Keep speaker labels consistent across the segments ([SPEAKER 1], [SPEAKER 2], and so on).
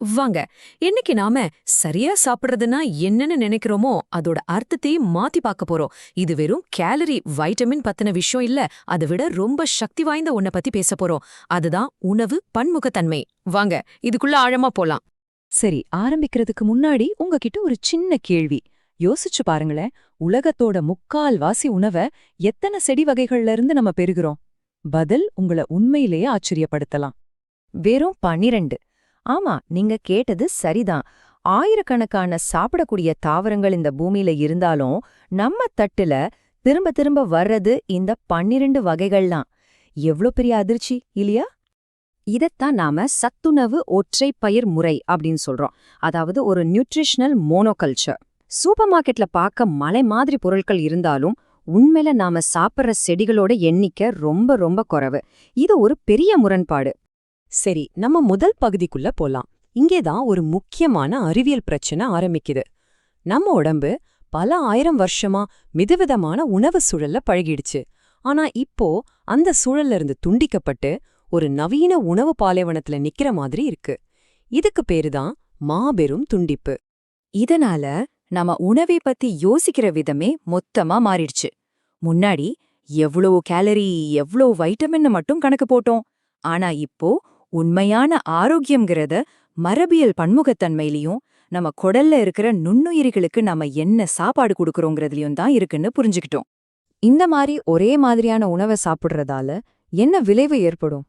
[SPEAKER 1] வாங்க, இன்னைக்கு நாம சரியா சாப்பிடுறதுன்னா என்னன்னு நினைக்கிறோமோ அதோட அர்த்தத்தையும் மாத்தி பார்க்க போறோம். இது வெறும் கேலரி, வைட்டமின் பத்தின விஷயம் இல்ல, அதை விட ரொம்ப சக்தி வாய்ந்த ஒன்ன பத்தி பேச போறோம். அதுதான் உணவு பன்முகத்தன்மை. வாங்க, இதுக்குள்ள ஆழமா போலாம்.
[SPEAKER 2] சரி, ஆரம்பிக்கிறதுக்கு முன்னாடி உங்ககிட்ட ஒரு சின்ன கேள்வி. யோசிச்சு பாருங்களேன், உலகத்தோட முக்கால்வாசி உணவை எத்தனை செடி வகைகள்ல இருந்து நம்ம பெறுகிறோம்? பதில் உங்கள உண்மையிலேயே ஆச்சரியப்படுத்தலாம்.
[SPEAKER 3] வெறும் 12. ஆமா, நீங்க கேட்டது சரிதான். ஆயிரக்கணக்கான சாப்பிடக்கூடிய தாவரங்கள் இந்த பூமியில இருந்தாலும் நம்ம தட்டுல திரும்ப திரும்ப வர்றது இந்த 12 வகைகள்லாம். எவ்ளோ பெரிய அதிர்ச்சி இல்லையா? இதத்தான் நாம சத்துணவு ஒற்றை பயிர் முறை அப்படின்னு சொல்றோம். அதாவது ஒரு நியூட்ரிஷனல் மோனோகல்ச்சர். சூப்பர் மார்க்கெட்ல பார்க்க மலை மாதிரி பொருட்கள் இருந்தாலும் உண்மையில நாம சாப்பிட்ற செடிகளோட எண்ணிக்கை ரொம்ப ரொம்ப குறைவு. இது ஒரு பெரிய முரண்பாடு.
[SPEAKER 2] சரி, நம்ம முதல் பகுதிக்குள்ள போலாம். இங்கேதான் ஒரு முக்கியமான அறிவியல் பிரச்சனை ஆரம்பிக்குது. நம்ம உடம்பு பல ஆயிரம் வருஷமா மிதவிதமான உணவு சூழல்ல பழகிடுச்சு. ஆனா இப்போ அந்த சூழல்ல இருந்து துண்டிக்கப்பட்டு ஒரு நவீன உணவு பாலைவனத்துல நிக்கிற மாதிரி இருக்கு. இதுக்கு பேருதான் மாபெரும் துண்டிப்பு.
[SPEAKER 3] இதனால நம்ம உணவை பத்தி யோசிக்கிற விதமே மொத்தமா மாறிடுச்சு. முன்னாடி எவ்வளவு கேலரி, எவ்வளவு வைட்டமின் மட்டும் கணக்கு போட்டோம். ஆனா இப்போ உண்மையான ஆரோக்கியம்ங்கிறத மரபியல் பன்முகத்தன்மையிலையும் நம்ம குடல்ல இருக்கிற நுண்ணுயிரிகளுக்கு நம்ம என்ன சாப்பாடு கொடுக்கறோங்கிறதுலயும் தான் இருக்குன்னு புரிஞ்சுக்கிட்டோம். இந்த மாதிரி ஒரே மாதிரியான உணவை சாப்பிடுறதால என்ன விளைவு ஏற்படும்?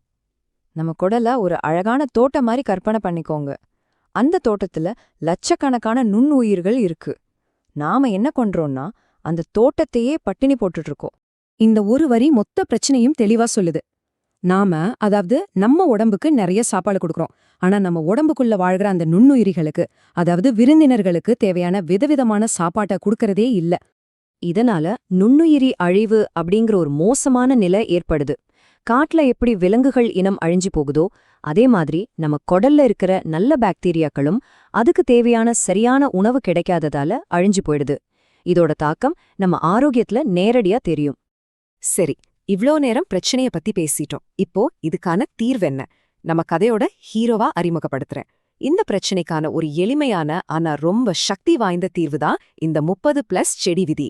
[SPEAKER 3] நம்ம குடல ஒரு அழகான தோட்டம் மாதிரி கற்பனை பண்ணிக்கோங்க. அந்த தோட்டத்துல லட்சக்கணக்கான நுண்ணுயிர்கள் இருக்கு. நாம என்ன பண்றோம்னா அந்த தோட்டத்தையே பட்டினி போட்டுட்டு இருக்கோம்.
[SPEAKER 1] இந்த ஒரு வரி மொத்த பிரச்சனையும் தெளிவா சொல்லுது. நாம, அதாவது நம்ம உடம்புக்கு நிறைய சாப்பாடு கொடுக்கறோம். ஆனா நம்ம உடம்புக்குள்ள வாழ்கிற அந்த நுண்ணுயிரிகளுக்கு, அதாவது விருந்தினர்களுக்கு தேவையான விதவிதமான சாப்பாட்டை கொடுக்கறதே இல்ல.
[SPEAKER 3] இதனால நுண்ணுயிரி அழிவு அப்படிங்கிற ஒரு மோசமான நிலை ஏற்படுது. காட்டுல எப்படி விலங்குகள் இனம் அழிஞ்சு போகுதோ அதே மாதிரி நம்ம குடல்ல இருக்கிற நல்ல பாக்டீரியாக்களும் அதுக்கு தேவையான சரியான உணவு கிடைக்காததால அழிஞ்சு போயிடுது. இதோட தாக்கம் நம்ம ஆரோக்கியத்துல நேரடியா தெரியும்.
[SPEAKER 2] சரி, இவ்ளோ நேரம் பிரச்சனைய பத்தி பேசிட்டோம். இப்போ இதுக்கான தீர்வென்ன? நம்ம கதையோட ஹீரோவா அறிமுகப்படுத்துறேன். இந்த பிரச்சனைக்கான ஒரு எளிமையான ஆனா ரொம்ப சக்தி வாய்ந்த தீர்வுதான் இந்த 30+ செடி விதி.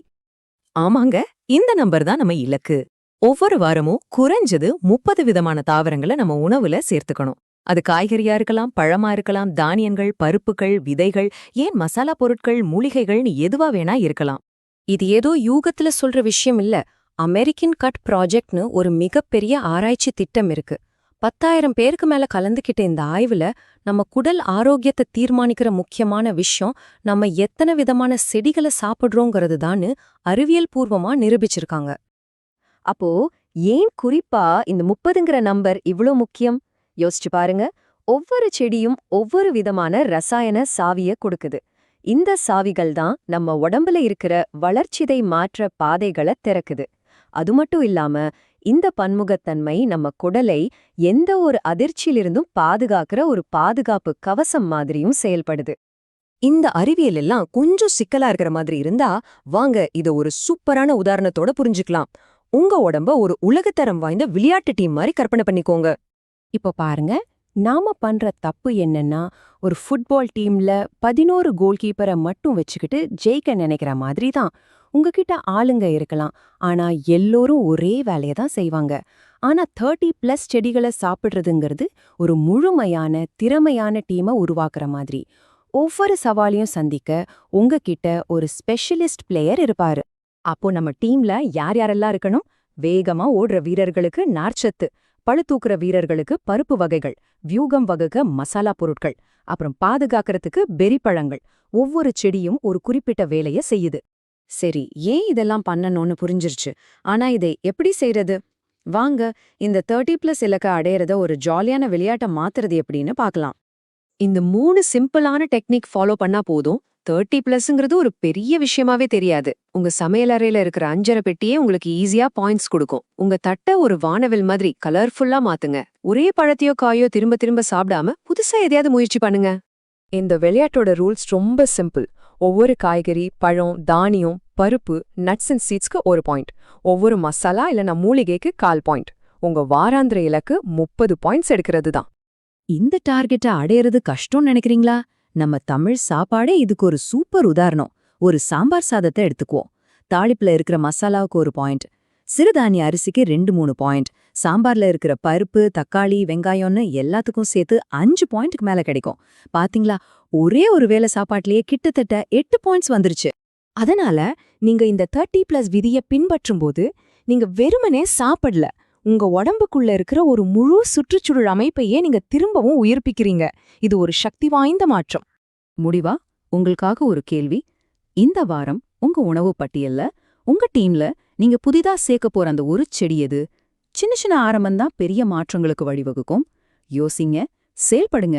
[SPEAKER 2] ஆமாங்க, இந்த நம்பர் தான் நம்ம இலக்கு. ஒவ்வொரு வாரமும் குறைஞ்சது 30 விதமான தாவரங்களை நம்ம உணவுல சேர்த்துக்கணும். அது காய்கறியா இருக்கலாம், பழமா இருக்கலாம், தானியங்கள், பருப்புகள், விதைகள், ஏன் மசாலா பொருட்கள், மூலிகைகள்னு எதுவா வேணா இருக்கலாம்.
[SPEAKER 3] இது ஏதோ யூகத்துல சொல்ற விஷயம் இல்ல. அமெரிக்கன் கட் ப்ராஜெக்ட்னு ஒரு மிகப்பெரிய ஆராய்ச்சி திட்டம் இருக்கு. 10,000 பேருக்கு மேல கலந்துக்கிட்ட இந்த ஆய்வுல நம்ம குடல் ஆரோக்கியத்தை தீர்மானிக்கிற முக்கியமான விஷயம் நம்ம எத்தனை விதமான செடிகளை சாப்பிடுறோங்கிறது தான்னு அறிவியல் பூர்வமா நிரூபிச்சிருக்காங்க. அப்போ ஏன் குறிப்பா இந்த 30ங்கிற நம்பர் இவ்ளோ முக்கியம்? யோசிச்சு பாருங்க. ஒவ்வொரு செடியும் ஒவ்வொரு விதமான ரசாயன சாவிய கொடுக்குது. இந்த சாவிகள் தான் நம்ம உடம்புல இருக்கிற வளர்ச்சிதை மாற்ற பாதைகளை திறக்குது. அது மட்டும் இல்லாம இந்த பன்முகத்தன்மை நம்ம குடலை எந்த ஒரு அதிர்ச்சியிலிருந்தும் பாதுகாக்கிற ஒரு பாதுகாப்பு கவசம் மாதிரியும் செயல்படுது.
[SPEAKER 2] இந்த அறிவியல் எல்லாம் கொஞ்சம் சிக்கலா இருக்கிற மாதிரி இருந்தா வாங்க இத ஒரு சூப்பரான உதாரணத்தோட புரிஞ்சுக்கலாம். உங்க உடம்ப ஒரு உலகத்தரம் வாய்ந்த விளையாட்டு டீம் மாதிரி கற்பனை பண்ணிக்கோங்க.
[SPEAKER 3] இப்போ பாருங்க, நாம பண்ற தப்பு என்னன்னா ஒரு ஃபுட்பால் டீம்ல 11 கோல் கீப்பரை மட்டும் வச்சுக்கிட்டு ஜெயிக்க நினைக்கிற மாதிரி தான். உங்ககிட்ட ஆளுங்க இருக்கலாம், ஆனா எல்லோரும் ஒரே வேலையை தான் செய்வாங்க. ஆனா 30+ செடிகளை சாப்பிடுறதுங்கிறது ஒரு முழுமையான திறமையான டீமை உருவாக்குற மாதிரி. ஒவ்வொரு சவாலையும் சந்திக்க உங்ககிட்ட ஒரு ஸ்பெஷலிஸ்ட் பிளேயர் இருப்பாரு. அப்போ நம்ம டீம்ல யார் யாரெல்லாம் இருக்கணும்? வேகமா ஓடுற வீரர்களுக்கு நார்ச்சத்து, பழுத்தூக்குற வீரர்களுக்கு பருப்பு வகைகள், வியூகம் வகுக்க மசாலா பொருட்கள், அப்புறம் பாதுகாக்கிறதுக்கு பெரி பழங்கள். ஒவ்வொரு செடியும் ஒரு குறிப்பிட்ட வேலைய செய்யுது. சரி, ஏன் இதெல்லாம் பண்ணணும்னு புரிஞ்சிருச்சு. ஆனா இதை எப்படி செய்யறது? வாங்க, இந்த 30+ இலக்க அடையறத ஒரு ஜாலியான விளையாட்ட மாத்துறது எப்படின்னு பார்க்கலாம்.
[SPEAKER 2] இந்த 3 சிம்பிளான டெக்னிக் ஃபாலோ பண்ணா போதும். 30+ங்கிறது ஒரு பெரிய விஷயமாவே தெரியாது. உங்க சமையலறையில இருக்கிற அஞ்சரை பெட்டியே உங்களுக்கு ஈஸியா பாயிண்ட்ஸ் கொடுக்கும். உங்க தட்டை ஒரு வானவில் மாதிரி கலர்ஃபுல்லா மாத்துங்க. ஒரே பழத்தையோ காயோ திரும்ப திரும்ப சாப்பிடாம புதுசா எதையாவது முயற்சி பண்ணுங்க. இந்த விளையாட்டோட ரூல்ஸ் ரொம்ப சிம்பிள். ஒவ்வொரு காய்கறி, பழம், தானியம், பருப்பு, நட்ஸ் அண்ட் சீட்ஸ்க்கு 1 பாயிண்ட். ஒவ்வொரு மசாலா இல்லைன்னா மூலிகைக்கு 1/4 பாயிண்ட். உங்க வாராந்திர இலக்கு 30 பாயிண்ட்ஸ் எடுக்கிறது தான்.
[SPEAKER 1] இந்த டார்கெட்டை அடையறது கஷ்டம்னு நினைக்கிறீங்களா? நம்ம தமிழ் சாப்பாடே இதுக்கு ஒரு சூப்பர் உதாரணம். ஒரு சாம்பார் சாதத்தை எடுத்துக்குவோம். தாளிப்புல இருக்கிற மசாலாவுக்கு ஒரு பாயிண்ட், சிறுதானிய அரிசிக்கு 2-3 பாயிண்ட், சாம்பார்ல இருக்கிற பருப்பு, தக்காளி, வெங்காயம்னு எல்லாத்துக்கும் சேர்த்து 5 பாயிண்ட்டுக்கு மேல கிடைக்கும். பாத்தீங்களா, ஒரே ஒரு வேளை சாப்பாட்லயே கிட்டத்தட்ட 8 பாயிண்ட்ஸ் வந்துருச்சு.
[SPEAKER 2] அதனால நீங்க இந்த 30+ விதிய பின்பற்றும்போது நீங்க வெறுமனே சாப்பிடல, உங்க உடம்புக்குள்ள இருக்கிற ஒரு முழு சுற்றுச்சூழல் அமைப்பையே நீங்க திரும்பவும் உயிர்ப்பிக்கிறீங்க. இது ஒரு சக்தி வாய்ந்த மாற்றம்.
[SPEAKER 1] முடிவா உங்களுக்காக ஒரு கேள்வி. இந்த வாரம் உங்க உணவு பட்டியல்ல உங்க டீம்ல நீங்க புதிதா சேர்க்க போற அந்த ஒரு செடி எது? சின்ன சின்ன ஆரம்பம்தான் பெரிய மாற்றங்களுக்கு வழிவகுக்கும். யோசிங்க, செயல்படுங்க.